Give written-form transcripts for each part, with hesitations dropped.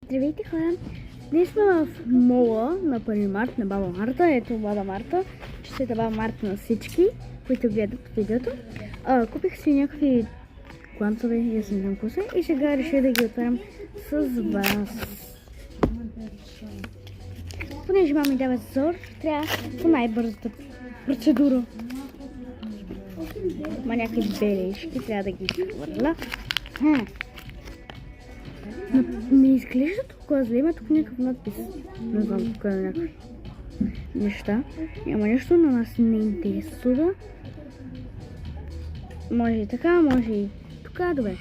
Здравейте, хора! Днес сме в мола на 1 март на Баба Марта. Ето Баба Марта. Честита Баба Марта на всички, които гледат видеото. Купих си някакви кланцове и аз не знам какво са. И сега реших да ги отварям с вас. Понеже мама ми дава зор, трябва по най-бързата процедура. Има някакви бележки, трябва да ги хвърля. Не изглежда толкова зле, има тук някакъв надпис. Не знам тук е някакви неща. Няма нещо, на нас не интересува. Може и така, може и тук, добре.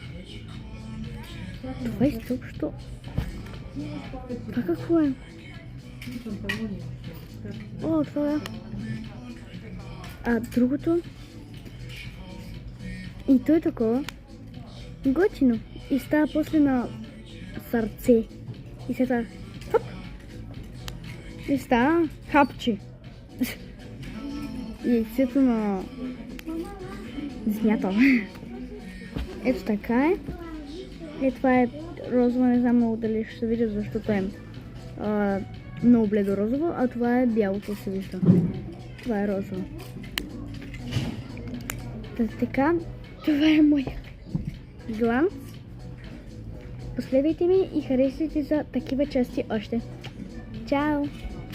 Това изобщо... Това какво е? О, това е... другото... И то е такова. Готино. И става после на сърце. И сега хоп. И става хапче. И яйцето на змията. Ето така е. И това е розово, не знам много дали ще се видя, защото е много бледо розово, а това е бялото се вижда. Това е розово. Така, това е моя гланц. Последвайте ми и харесайте за такива части още. Чао!